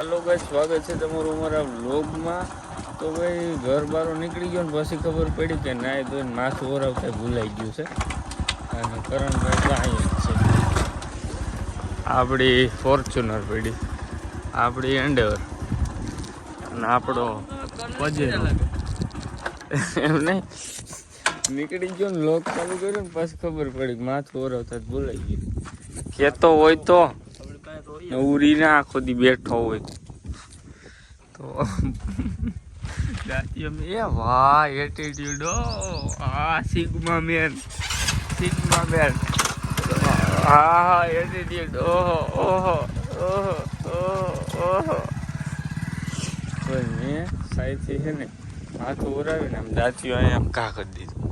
Hello guys, स्वागत है તમારું અમારા વ્લોગમાં। તો ભાઈ ઘર બારો નીકળી ગયો ને પછી ખબર પડી કે નાય તો માથું ઓરાવતા ભૂલાઈ ગયું છે અને કરણભાઈ તો અહીંયા છે। આપણી ફોર્ચ્યુનર પડી, આપણી એન્ડેવર અને આપણો પજેરો એમ નહીં નીકળી ગયો ને લોક ચાલુ કર્યો ને પછી ખબર પડી કે માથું ઓરાવતા ભૂલાઈ ગયું। ખેતો હોય તો ઉરીને આખો દી બેઠો હોય તો એ વાહ એટીટ્યુડ હા સિગ્મા મેન હા એટીટ્યુડ ઓહો ઓહો ઓહો ઓહો ઓહો મેં સાઈડથી છે ને માથું ઓરાવીને આમ દાંતીઓ અહીંયા આમ ઘા કરી દીધું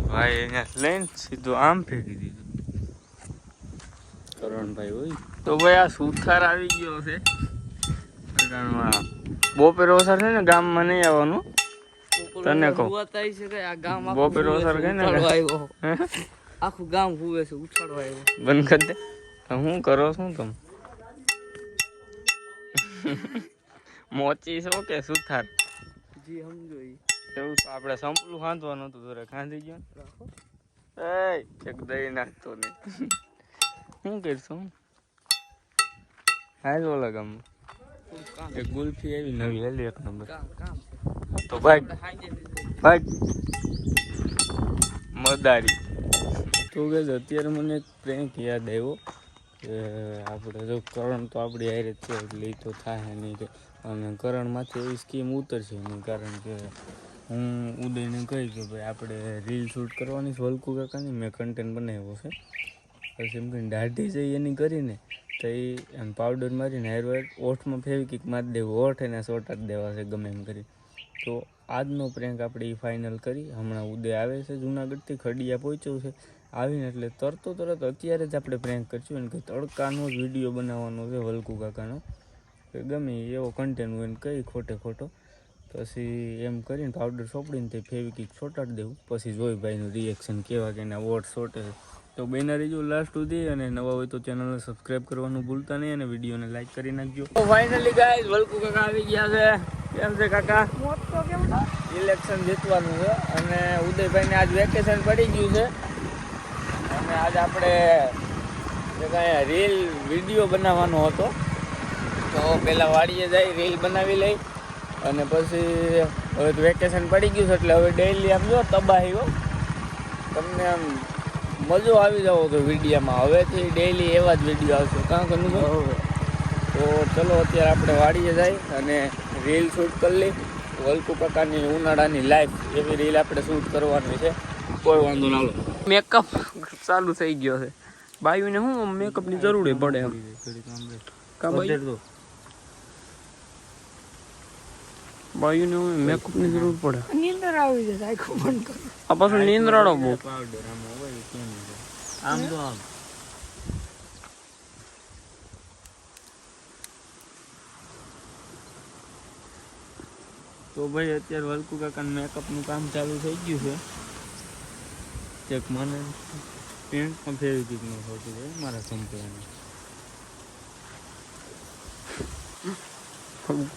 ભાઈ અહીંયા લઈને સીધું આમ ફેંકી દીધું કરણભાઈ હોય તો ભાઈ આ સુથાર આવી ગયો છે। બોપેરો વસાર છે ને ગામમાં નહીં આવવાનું તને કહું બોપેરો વસાર કઈ ને આખું ગામ હુવે છે ઉછાળવા આવ્યો બંધ કરી દે હું કરો શું તમે મોચી છો કે સુથાર જી સમજો એવું તો આપણે સંપલું ખાંધવાનું હતું તો ખાંધી ગયો એ એક દહીં નાખતો નહીં શું કરશું હાલ ઓલા ગામમાં એક ગુલ્ફી આવી નવી હેલી એક નંબર તો ભાઈ મદારી તો કે અત્યારે મને એક પ્રેન્ક યાદ આવ્યો કે આપણે જો કરણ તો આપણી હારે છે એટલે એ તો થાય નહીં કે અને કરણમાંથી એવી સ્કીમ ઉતરશે નહીં કારણ કે હું ઉદયને કહી કે ભાઈ આપણે રીલ શૂટ કરવાની છે વલ્કુ કાકાની મેં કન્ટેન્ટ બનાવ્યો છે પછી એમ કહીને દાઢી જઈ એની કરીને તો એ એમ પાવડર મારીને હેરવેર ઓઠમાં ફેવિકિક મારી દેવું ઓઠ એના સોટા જ દેવા છે ગમે એમ કરી તો આજનો પ્રેન્ક આપણે એ ફાઇનલ કરી હમણાં ઉદય આવે છે જુનાગઢથી ખડિયા પહોંચ્યું છે આવીને એટલે તરત અત્યારે જ આપણે પ્રેન્ક કરીશું એને કે તડકાનો જ વિડીયો બનાવવાનો છે વલ્કુ કાકાનો કે ગમે એવો કન્ટેન્ટ હોય એને કહી ખોટે ખોટો પછી એમ કરીને પાવડર સોંપડીને તે ફેવિકિક સોટાડી દેવું પછી જોઈ ભાઈનું રિએક્શન કેવા કે એના વોટ સોટે તો બેના રહીજો લાસ્ટ સુધી અને નવા હોય તો ચેનલને સબસ્ક્રાઇબ કરવાનું ભૂલતા નહીં અને વિડીયોને લાઈક કરી નાખજો। તો ફાઇનલી ગાઈસ વલ્કુ કાકા આવી ગયા છે। કેમ છે કાકા? ઇલેક્શન જીતવાનું છે અને ઉદયભાઈને આજ વેકેશન પડી ગયું છે અને આજ આપણે રીલ વિડીયો બનાવવાનો હતો તો પહેલાં વાડીએ જઈ રીલ બનાવી લઈ અને પછી હવે વેકેશન પડી ગયું છે એટલે હવે ડેઈલી આમ જો તબાહી તમને આમ મજો આવી જાવ તો વિડીયોમાં હવેથી ડેઈલી એવા જ વિડીયો આવશે કાં કરવું તો ચલો અત્યારે આપણે વાડીએ જઈ અને રીલ શૂટ કરી લઈ વલ્કુ કાકાની ઉનાળાની લાઈફ એવી રીલ આપણે શૂટ કરવાની છે કોઈ વાંધો ના લો। મેકઅપ ચાલુ થઈ ગયો છે બાયુને શું મેકઅપની જરૂર પડે એમ બાયુને મેકઅપની જરૂર પડે નીંદર આવી જાય આખું બંધ કરો આ પાછું નીંદરાળો બહુ આમ તો આમ તો ભાઈ અત્યારે વલ્કુ કાકાનું મેકઅપનું કામ ચાલુ થઈ ગયું છે એક મને પેન્ટમાં ફેવિકિક ન થતું હોય મારા સંપલાને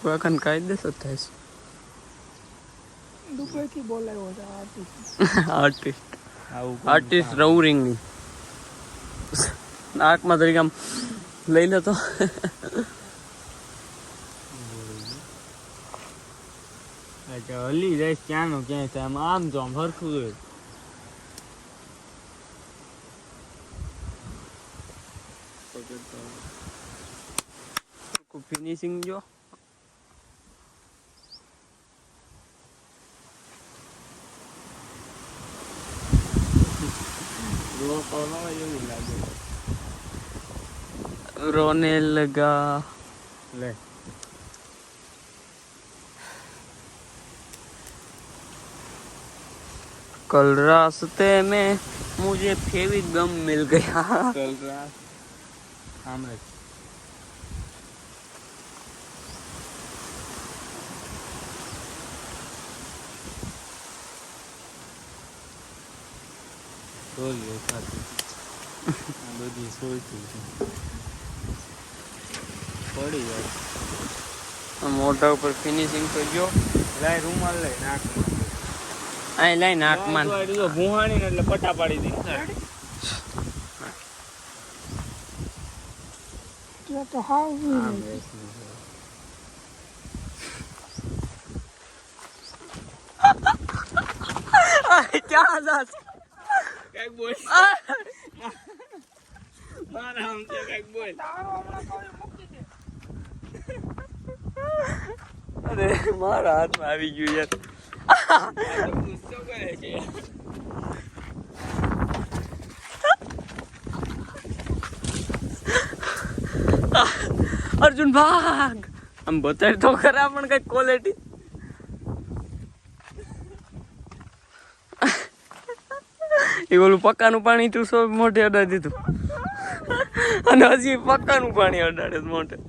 કાકાને કાયદેસર થાય છે દુબઈથી બોલાવ્યો છે આર્ટિસ્ટ રવરિંગની નાકમાં તરીકે આમ લઈ લે તો હલી જાય ક્યાંનો ક્યાંય થાય આમ તો આમ હરખું હોય ફિનિશિંગ જો रोने लगा ले कल रास्ते में मुझे फेविक गम मिल गया कल रात हमरे બોલ્યો સાચું બધી સોચું છે પડી જાય મોઢા ઉપર ફિનિશિંગ તો જો લાય રૂમાલ લઈ નાખ અહીં લઈ નાકમાં ભૂહાણી ને એટલે પટા પાડી દે તો હાવ ક્યાં જાસ કઈક બોલ મારા આમ છે કઈક બોલ તારો હમણાં કોઈ મૂકી દે. અરે મારા હાથમાં આવી ગયું યાર ગુસ્સો કરે છે અર્જુન ભાગ આમ બતાડ તો ખરા પણ કઈ ક્વોલિટી એ ઓલું પક્કાનું પાણી તું સો મોઢે અડાડી દીધું અને હજી પક્કાનું પાણી અડાડે મોઢે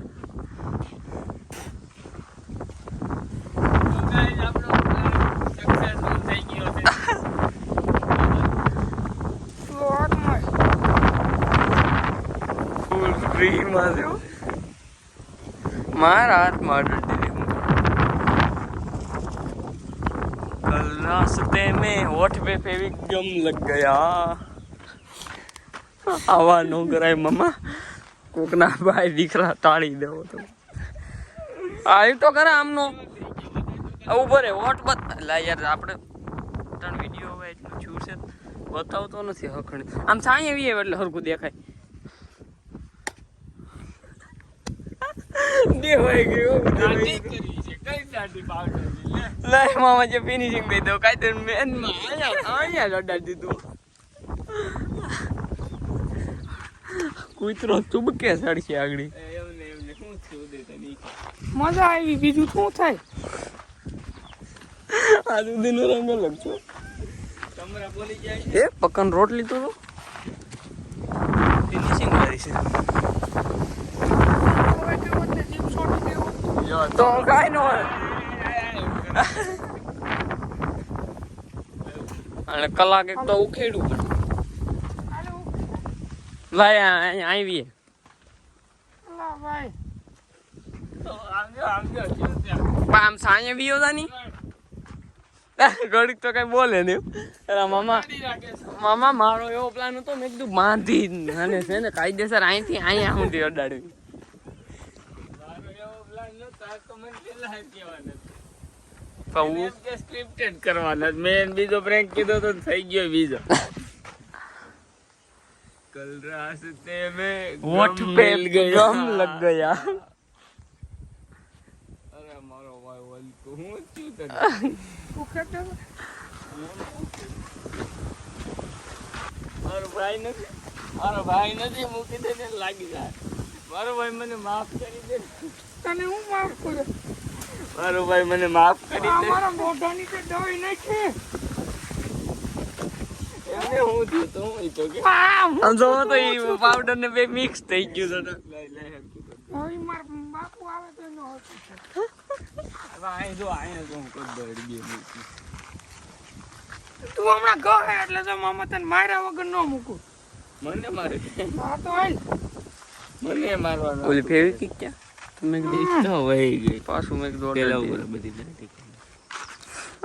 मारा हाथ मार कल रास्ते में होठ पे फेविगम लग गया आवा नो कराय मम्मा कोकना भाई દીકરા ટાળી દેવો તો આય તો કરે આમનો ઉભો રે હોઠ બત લા યાર આપણે ત્રણ વિડિયો હવે એટલું છું છે બતાવતો નથી હખણી આમ સાઈ આવી એટલે હરકું દેખાય દેવાય ગયો દાઢી કરી છે કઈ દાઢી પાવડર લે મામા જે ફિનિશિંગ દઈ દો કાઈ તો મેન માં આયા લડાડી દીધું કૂતરો ચૂબકે સડશે આગળી એમને શું થયું દે તની મજા આવી બીજું શું થાય આ દૂધનો રંગ અલગ છે તમારા બોલી જાય એ પકન રોટલી તો ફિનિશિંગ કરી છે તો કાઈ નો અને કલાક એક તો ઉખેડું ભાઈ આવી ભાઈ આમ સાંજે વિયો તાની ઘડીક તો કઈ બોલે નહીં મામા મારો એવો પ્લાન હતો મેં કીધું બાંધી અને છે ને કાયદેસર અહીંથી અહીંયા સુધી અડાડવી સ્ક્રિપ્ટેડ કરવાના મેં બીજો પ્રેન્ક કીધો તો થઈ ગયો બીજો કલ રાસ્તે में होठ पे गम लग गया अरे मारो भाई वल को હું થયું તને મારો ભાઈ નથી મૂકી દે ને લાગી જાય મારો ભાઈ મને માફ કરી દે તને હું માફ કરું મારો ભાઈ મને માફ કરી દે મારા મોઢાની તો દવાઈ નથી એમને હું થયું તો હું તો કે આમ જો તો ઈ પાવડર ને બે મિક્સ થઈ ગયું તો હવે માર બાપુ આવે તો નો હવે આય જો હું કદ દોડી ગયો તું હમણાં કહે એટલે તો મામા તને માર્યા વગર ન મૂકું મને મારે હા તો હાલ મને મારવાનો ઓલી ફેવિકિક ક્યાં તમે દેખતા વહી ગઈ પાછું મેં દોડ પેલા ઉપર બધી નાખી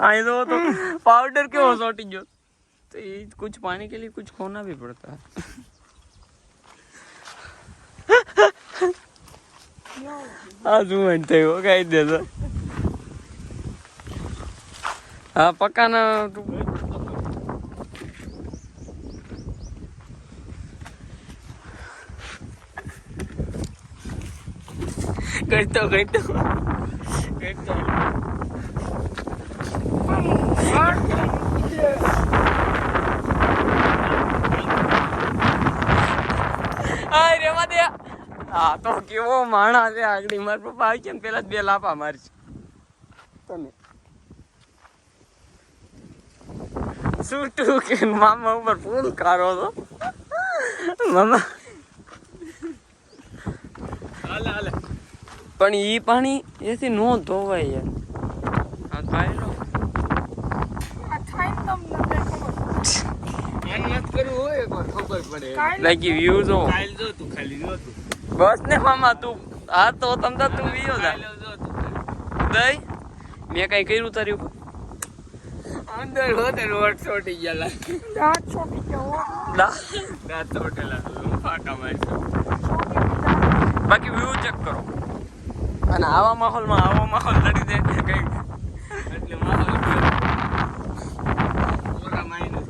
આય જો તો पाउडर क्यों सोटी गयो तो ये कुछ पाने के लिए कुछ खोना भी पड़ता है आज म्हणते हो काय देतो हा पक्का ना तू करतो હા તો કેવો માણસ છે આગળ મારા પપ્પા આવી છે ને પેલા બે લાપા મારશે તમે શું તું કે મામા ઉપર ફૂલ કારો છો મામા હાલે પણ ઈ પાણી એથી નો ધોવાય યાર આ ખાઈ લો આ થાય તમને મહેનત કરવું હોય એકવાર ખબર પડે લાગી વ્યૂ જો જો તું ખાલી જો તું બસ ને મામા તું આ તો તમ તો તું વિયો જા જો તું ઉદય મેં કઈ કર્યું તારી ઉપર અંદર હોતે રોટ છોટી ગયા લાગે દાંત છોટી ગયા દાંત ચોટેલા ફાકા મારશું બાકી વ્યૂ ચેક કરો અને આવા માહોલમાં આવો માહોલ લડી દે કઈ એટલે માહોલ પૂરા માઇનસ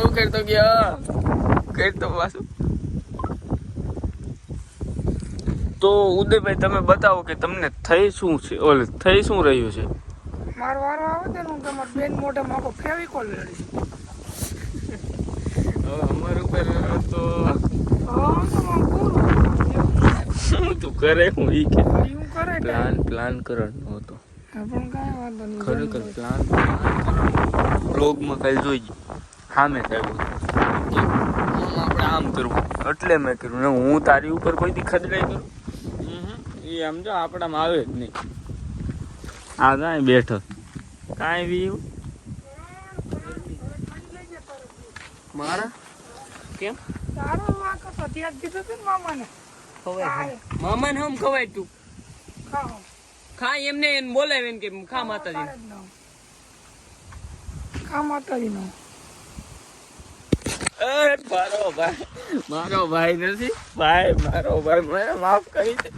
ઉખેડતો ગયા કરતો પાછું તો ઉદયભાઈ તમે બતાવો કે તમને થઈ શું છે ઓલે થઈ શું રહ્યું છે મારો વારો આવે તો હું તમાર બેન મોઢા માકો ફેવિકોલ લડીશ હવે અમાર ઉપર તો હા તો હું પૂરું શું તું કરે હું ઈ કે હું કરે પ્લાન કરવાનો હતો પણ કાંઈ વાંધો નહીં ખરેખર પ્લાન બ્લોગમાં કાલે જોઈ સામે થયું આપણે આમ કરવું એટલે મેં કર્યું ને હું તારી ઉપર કોઈ દી ખદડાઈ કરું એ આમ જો આપણામાં આવે જ નહીં આ કાંઈ બેઠો કાંઈ બી મારા કેમ તારો વાંક હતો ત્યાં જ કીધું તું ને મામાને ખવાય મામાને હમ ખવાય તું ખાઓ ખા એમને એને બોલાવે ને કે ખા માતાજી ખા માતાજીનો અરે મારો ભાઈ નથી મારો ભાઈ મને માફ કરી દે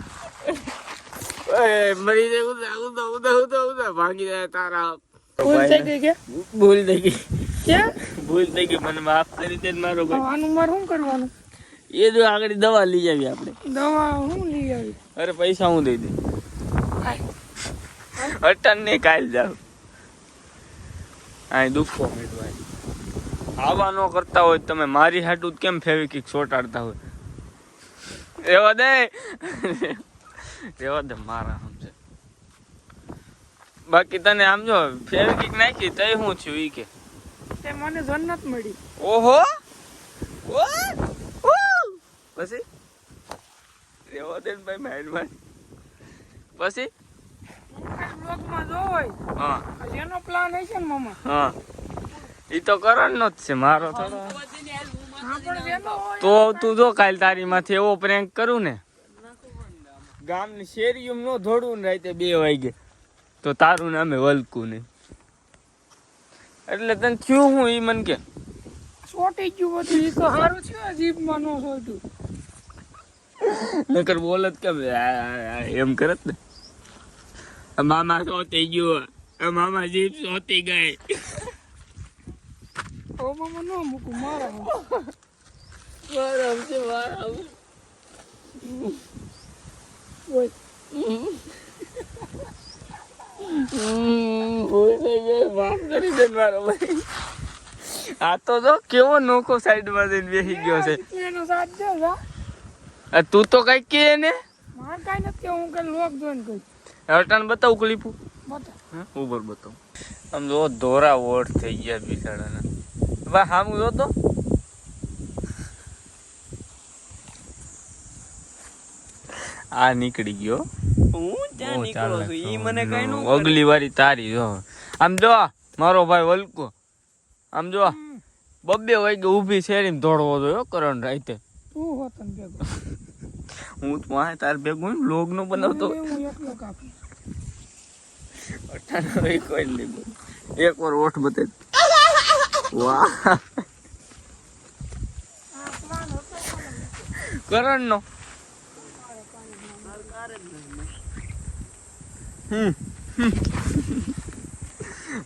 મરી જાય ઉદા ભાગી જાય તારા ભૂલ થઈ ગઈ કે ભૂલ થઈ ગઈ ક્યાં ભૂલ થઈ ગઈ મને માફ કરી દે મારો ભાઈ આનું મારે શું કરવાનું એ જો આગળ દવા લઈ આવી આપણે દવા હું લઈ આવી અરે પૈસા હું દઈ દે અટન ને કાલ જાવ આ દુખો મેટવાય આવા ન કરતા હોય તમે મારી હાટું કેમ ફેવિકિક ચોટાડતા હોય રેવા દે મારા સમજે બાકી તને આમ જો ફેવિકિક નાખી તઈ હું છું ઈ કે તે મને જન્નત મળી ઓહો પછી રેવા દે ભાઈ મહેરબાન પછી બ્લોગમાં જો હોય હા એનો પ્લાન હશે ને મામા હા ઈ તો કરણ નો જ છે મારો થોડો હા પણ એનો હોય તો તું જો કાલ તારી માંથી એવો પ્રેન્ક કરું ને ગામની શેરીયું નો ધોડું ને રાતે 2 વાગે તો તારું નામે વલકું નહીં એટલે તને થયું હું ઈ મન કે છોટી ગયું બધું ઈ તો સારું છે જીભમાં નો છોટ્યું નકર બોલત કેમ એમ કરત ને મામા સોતી ગયો મામા જીભ સોતી ગઈ ઓ મામા નો મૂકું મારા ઓય આ તો જો કેવો નોખો સાઈડ માં જઈને બેસી ગયો છે એનો સાથ દે જા તું તો કઈ કે ને માર કાઈ નથી હું કે લોક જોઈન કરી અટાણ બતાવું ક્લિપ બતા ઉપર બતાવું આમ જો ધોરા વોટ થઈ ગયા બિચારાના ભાઈ હામ જો તો આ નીકળી ગયો હું ત્યાં નીકળો છું ઈ મને કઈ નું અગલી વારી તારી જો આમ જો મારો ભાઈ વલકો આમ જો 2 વાગે ઊભી શેરીમાં દોડવો જોયો કરણ રાતે તું હોતન ભેગો હું તો વાહે તાર ભેગું લોગ નો બનાવતો હું એકલો કાપી અટાનો કોઈ નહીં બોલ એક વાર ઓઠ બતાવી વાહ કરણ નો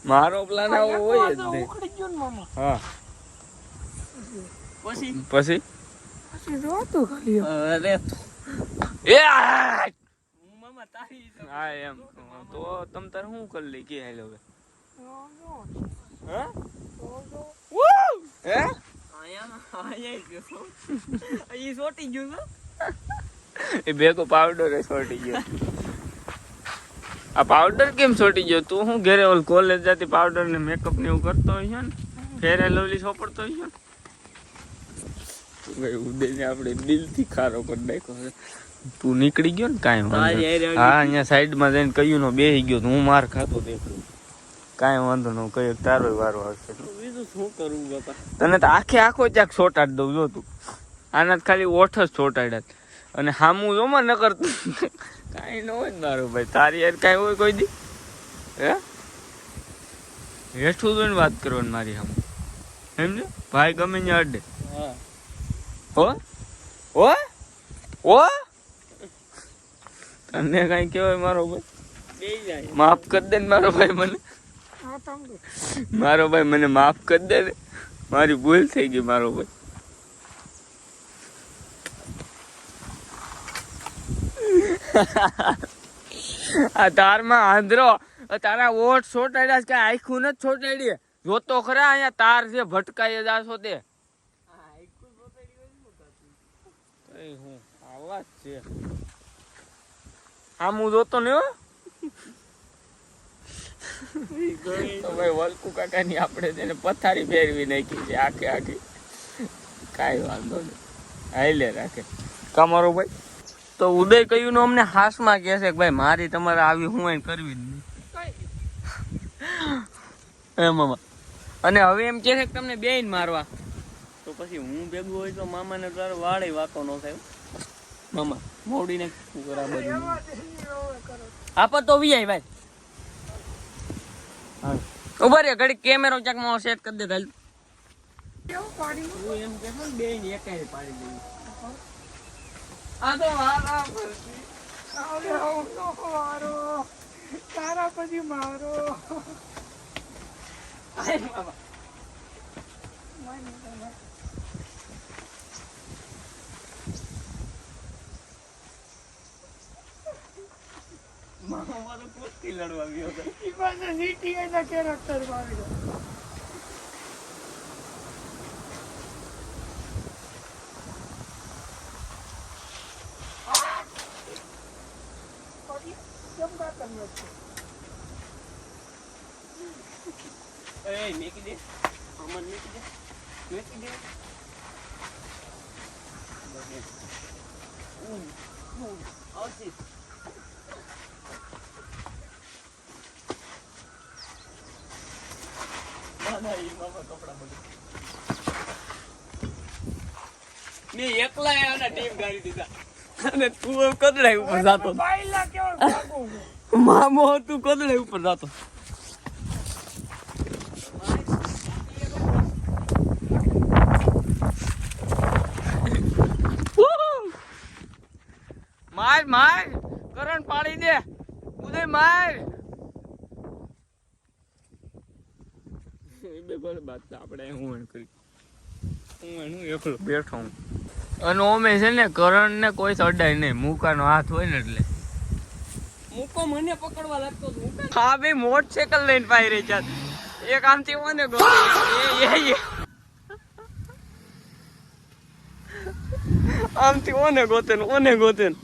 મારો પ્લાન આવો હોય જ નહીં ઉખડી ગયો ને મામા હા પછી પછી જો તું ખાલી અરે એ મામા તારી હા એમ તો તમ તાર શું કરી લે કે હાલ હવે હે હે આયા ગયો ઈ સોટી ગયું છે એ ભેગો પાવડર છોટી ગયો આ પાવડર કેમ છોટી ગયો તું હું ઘરે ઓલ કોલેજ જાતી પાવડર ને મેકઅપ ને એવું કરતો હોય છે ને ફેર લવલી સોપડતો હોય છે ને ઉદયને આપણે દિલથી ખારો કરી નાખ્યો છે તું નીકળી ગયો ને કાંઈ વાંધો હા અહીંયા સાઈડમાં જઈને કયું નો બેસી ગયો હું માર ખાતો દેખું કાંઈ વાંધો ન કયો તારો વારો આવશે બીજું શું કરું બાપા તને તો આખો ચાક છોટાડી દઉં જો તું આના ખાલી ઓઠ જ છોટાડ્યા અને હામું જોમાં ન કરતું કાંઈ ન હોય ને મારો ભાઈ. તારી યાર કાંઈ હોય કોઈ દી? હે હેઠું જોઈને વાત કરવાની મારી સામે, સમજો ભાઈ ગમે ત્યાં અડે. હા હો હો હો તને કાંઈ કહેવાય મારો ભાઈ? બે જાય માફ કરી દે ને મારો ભાઈ મને. મારો ભાઈ મને માફ કરી દે ને, મારી ભૂલ થઈ ગઈ મારો ભાઈ. આ તારમાં આંધ્રો તારા ઓટ છોટાડ્યા કે આખું નથી છોટાડી? જોતો ખરા અહીંયા તાર છે ભટકાઈ જાશો તે. હું આવા જ છે આમ હું જોતો ને હો. તો ભાઈ વલ્કુ કાકાની આપણે તેને પથારી ફેરવી નાખી છે આખે આખી. કાંઈ વાંધો નહીં, હાલે રાખે તમારો ભાઈ. તો ઉદય કયું નું અમને હાસમાં કહે છે કે ભાઈ મારી તમારે આવી હું એને કરવી જ નહીં એ મામા. અને હવે એમ કહે છે કે તમને બેન મારવા. તો પછી હું ભેગું હોય તો મામાને તારો વાળે વાતો ન થાય મામા મોડીને શું કરા બધું આપો તો વી ભાઈ. ઉભા રે ઘડી કેમેરો ચાકમાં સેટ કરી દે ભાઈ. હું એમ કહેતો ને બેન એકાઈ પાડી દઈ. આ તો તારા પછી મારો મામા તો કુસ્તી લડવા ગયો હતો. ઈ પાસે સીટી એના કેરેક્ટર માં આવી ગયો. કેમ કાતર નથી? એ મેકી દે મામા મેકી દે મેકી દે. આવશે મેં એકલા આના ટીમ ગાડી દીધા અને તું કદડાઈ ઉપર જાતો. બાયલા કેવો ભાગો છે. મામો તું કદડાઈ ઉપર જાતો. માર માર કરંટ પાડી દે ઉદય માર. બે બોલે બાત આપણે હું કરી હું એનું એકલો બેઠો હું. અને ઓમે છે ને કરણ ને કોઈ અડાય નહીં, મૂકાનો હાથ હોય ને એટલે. મૂકો મને પકડવા લાગતો હતો. હા ભાઈ મોટરસાયકલ લઈને પાઈ રહી છે એક આમથી ઓને ગો આમથી ઓને ગોતે ને ઓને ગોતે ને.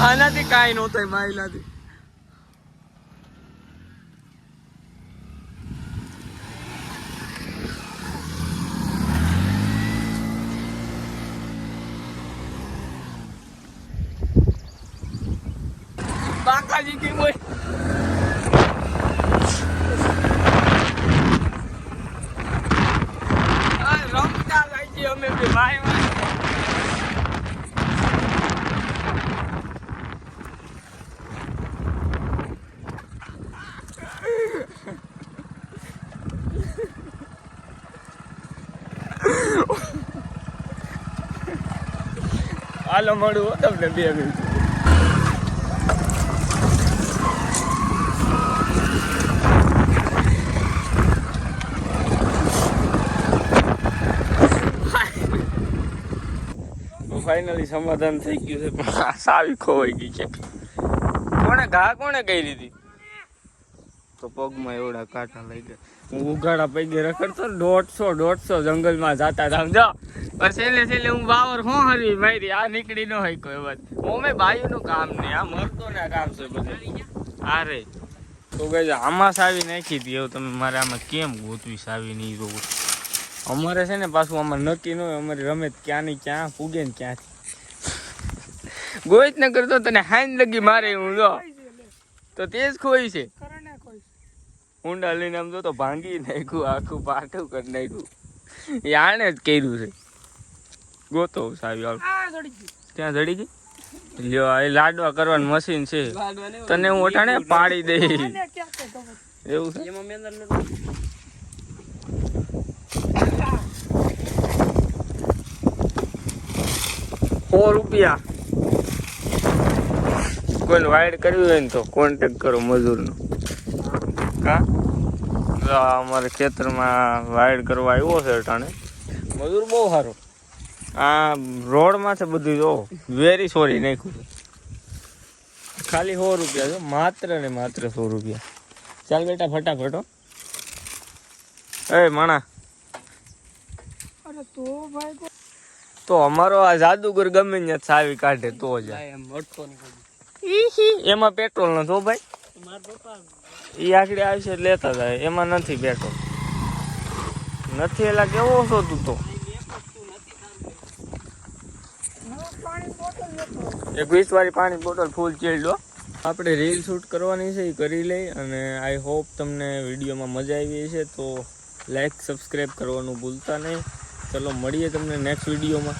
આનાથી કાંઈ નો થાય માયલાથી. બાકાજી કી બોય રમતા લાગી અમે બે ભાઈ હાલો મળું હો તમને 2 મિનિટ. ફાઇનલી સમાધાન થઈ ગયું છે પણ સાવી ખોવાઈ ગઈ છે. કોણે ઘા કોણે કરી દીધી? તો પગમાં એવડા કાંટા લઈ ગયા. હું ઉઘાડા પૈગે રખડતો ને 150 જંગલમાં જતા હતા સમજો. પણ છેલ્લે હું બાવર હું હરવી મારી આ નીકળી ન હોય કોઈ વાત. ઓમે બાયુનું કામ નહીં, આ મરતો ના કામ છે બધું. આ રે તો કહેજો આમાં સાવી નાખી હતી એવું તમે મારે આમાં કેમ ગોતવી સાવી નહીં જોવું. અમારે છે ને પાછું આમાં નક્કી ન હોય અમારી રમત ક્યાં ની ક્યાં પૂગે ને ક્યાંથી. ગોઈત ન કરતો તને હાઈન લગી મારે હું જો તો તે જ ખોઈ છે. કરણે કોઈ ઊંડા લઈને આમ જો તો ભાંગી નાખ્યું આખું પાઠું કરી નાખ્યું. એ આણે જ કર્યું છે. ગોતો સાવી આવ આ જડી ગયું. ત્યાં જડી ગઈ. લ્યો આ લાડવા કરવાનું મશીન છે. લાડવા નહીં તને હું ઓટાણે પાડી દે આને ક્યાં છે ખબર? એવું છે. એમાં મેં અંદર નથી. 100 રૂપિયા. કોઈને વાઇડ કરવી હોય ને તો કોન્ટેક કરો મજૂરનો. કા અમારે ખેતરમાં વાઇડ કરવા આવ્યો છે અટાણે મજૂર બહુ સારો. આ રોડમાં છે બધું જો વેરી સોરી નાખ્યું છે. ખાલી 100 રૂપિયા જો માત્ર ને માત્ર 100 રૂપિયા. ચાલ બેટા ફટાફટ હો. એ માણા અરે તો ભાઈ તો તો અમારો આ જાદુગર ગમે ત્યાં સાવી કાઢે તો જાય. આ એમ અટકો નહીં એમાં પેટ્રોલ નથી હો ભાઈ. મારા પપ્પા એ આખડી આવશે લેતા જાય એમાં નથી પેટ્રોલ નથી. એલા કેવો છો તું તો પાણી બોટલ લેતો. એક 20 વાળી પાણી બોટલ ફૂલ ચીલ્ડ હો. આપણે રીલ શૂટ કરવાની છે એ કરી લઈ અને આઈ હોપ તમને વિડીયોમાં મજા આવી છે. તો લાઈક સબસ્ક્રાઈબ કરવાનું ભૂલતા નહીં. ચલો મળીએ તમને નેક્સ્ટ વિડીયોમાં.